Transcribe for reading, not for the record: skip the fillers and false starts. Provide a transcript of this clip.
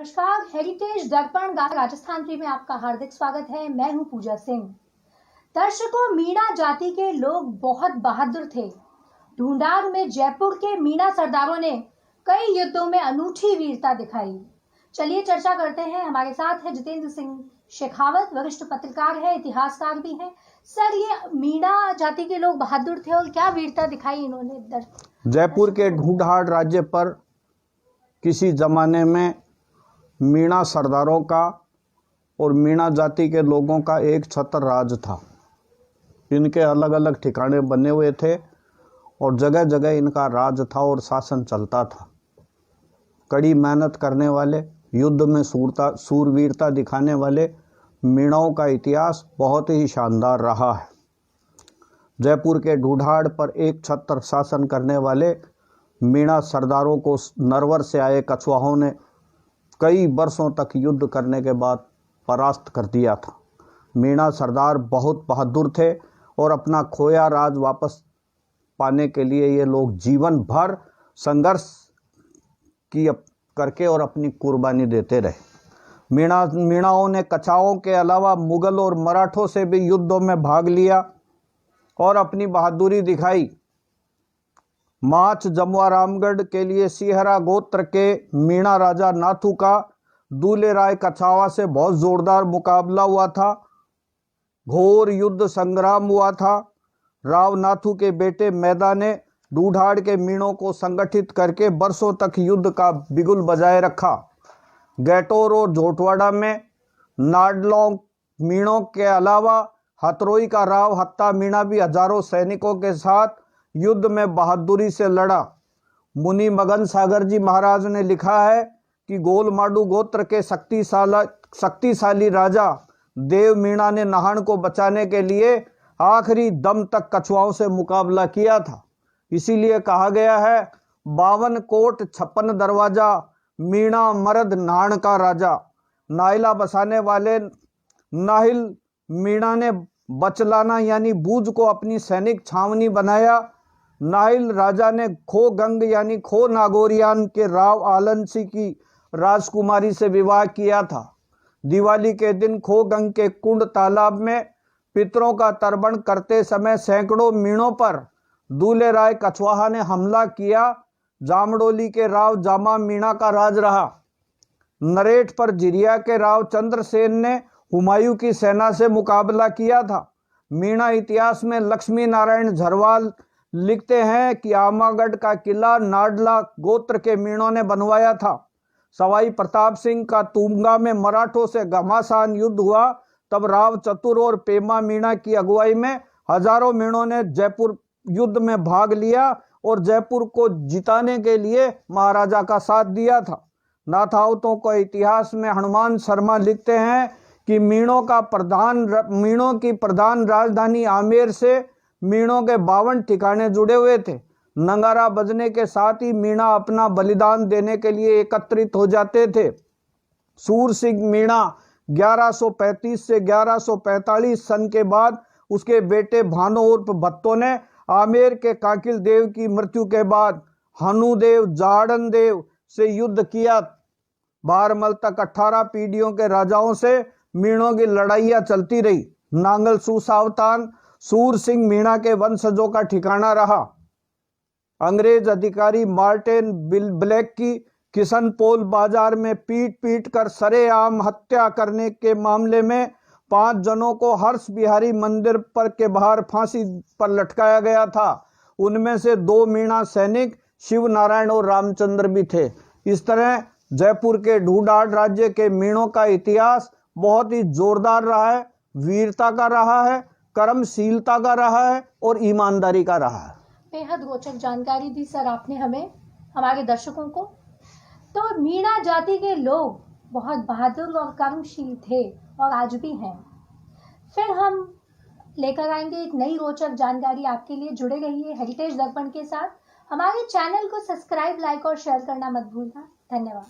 नमस्कार, हेरिटेज दर्पण राजस्थान में आपका हार्दिक स्वागत है। मैं हूं पूजा सिंह। दर्शकों, मीणा जाति के लोग बहुत बहादुर थे। ढूंढार में जयपुर के मीणा सरदारों ने कई युद्धों में अनूठी वीरता दिखाई। चलिए चर्चा करते हैं। हमारे साथ है जितेंद्र सिंह शेखावत, वरिष्ठ पत्रकार है, इतिहासकार भी हैं। सर, ये मीणा जाति के लोग बहादुर थे और क्या वीरता दिखाई इन्होंने? जयपुर के ढूंढाड़ राज्य पर किसी जमाने में मीणा सरदारों का और मीणा जाति के लोगों का एक छत्र राज था। इनके अलग अलग ठिकाने बने हुए थे और जगह जगह इनका राज था और शासन चलता था। कड़ी मेहनत करने वाले, युद्ध में सूरवीरता दिखाने वाले मीणाओं का इतिहास बहुत ही शानदार रहा है। जयपुर के ढूंढाड़ पर एक छत्र शासन करने वाले मीणा सरदारों को नरवर से आए कछुआओं ने कई वर्षों तक युद्ध करने के बाद परास्त कर दिया था। मीणा सरदार बहुत बहादुर थे और अपना खोया राज वापस पाने के लिए ये लोग जीवन भर संघर्ष करके और अपनी कुर्बानी देते रहे। मीणाओं ने कछुआओं के अलावा मुगल और मराठों से भी युद्धों में भाग लिया और अपनी बहादुरी दिखाई। माच जमुआ रामगढ़ के लिए सिहरा गोत्र के मीणा राजा नाथू का दूले राय कछावा से बहुत जोरदार मुकाबला हुआ था। घोर युद्ध संग्राम हुआ था। राव नाथू के बेटे मैदा ने ढूंढाड़ के मीणों को संगठित करके बरसों तक युद्ध का बिगुल बजाए रखा। गैटोर और झोटवाड़ा में नाडलोंग मीणों के अलावा हथरोई का राव हत्ता मीणा भी हजारों सैनिकों के साथ युद्ध में बहादुरी से लड़ा। मुनि मगन सागर जी महाराज ने लिखा है कि गोलमाडू गोत्र के शक्तिशाली राजा देव मीणा ने नाहन को बचाने के लिए आखिरी दम तक कछुआओं से मुकाबला किया था। इसीलिए कहा गया है 52 कोट 56 दरवाजा, मीणा मर्द नाहन का राजा। नाइला बसाने वाले नाहिल मीणा ने बचलाना यानी बूझ को अपनी सैनिक छावनी बनाया। नाहिल राजा ने खो गंग यानी खो नागोरियान के राव आलनसी की राजकुमारी से विवाह किया था। दिवाली के दिन खो गंग के कुंड तालाब में पितरों का तर्पण करते समय सैकड़ों मीणों पर दूले राय कछवाहा ने हमला किया। जामडोली के राव जामा मीणा का राज रहा। नरेट पर जिरिया के राव चंद्रसेन ने हुमायूं की सेना से मुकाबला किया था। मीणा इतिहास में लक्ष्मी नारायण झरवाल लिखते हैं कि आमागढ़ का किला नाडला गोत्र के मीणों ने बनवाया था। सवाई प्रताप सिंह का तुंगा में मराठों से घमासान युद्ध हुआ, तब राव चतुर और पेमा मीणा की अगुवाई में हजारों मीणों ने जयपुर युद्ध में भाग लिया और जयपुर को जिताने के लिए महाराजा का साथ दिया था। नाथावतों को इतिहास में हनुमान शर्मा लिखते हैं कि मीणों की प्रधान राजधानी आमेर से मीणों के 52 ठिकाने जुड़े हुए थे। नगारा बजने के साथ ही मीणा अपना बलिदान देने के लिए एकत्रित हो जाते थे। सूर सिंह मीणा 1135 से 1145 सन के बाद उसके बेटे भानो उर्फ भत्तो ने आमेर के काकिल देव की मृत्यु के बाद हनुदेव जाड़न देव से युद्ध किया। बारमल तक 18 पीढ़ियों के राजाओं से मीणों की लड़ाइयां चलती रही। नांगल सुसावतान सूर सिंह मीणा के वंशजों का ठिकाना रहा। अंग्रेज अधिकारी मार्टिन ब्लैक की किशनपोल बाजार में पीट कर सरेआम हत्या करने के मामले में 5 जनों को हर्ष बिहारी मंदिर पर के बाहर फांसी पर लटकाया गया था। उनमें से 2 मीणा सैनिक शिव नारायण और रामचंद्र भी थे। इस तरह जयपुर के ढूंढाड़ राज्य के मीणों का इतिहास बहुत ही जोरदार रहा है, वीरता का रहा है, कर्मशीलता का रहा है और ईमानदारी का रहा है। बेहद रोचक जानकारी दी सर आपने हमारे दर्शकों को। तो मीणा जाति के लोग बहुत बहादुर और कर्मशील थे और आज भी हैं। फिर हम लेकर आएंगे एक नई रोचक जानकारी आपके लिए। जुड़े रहिए हेरिटेज दर्पण के साथ। हमारे चैनल को सब्सक्राइब, लाइक और शेयर करना मत भूलना। धन्यवाद।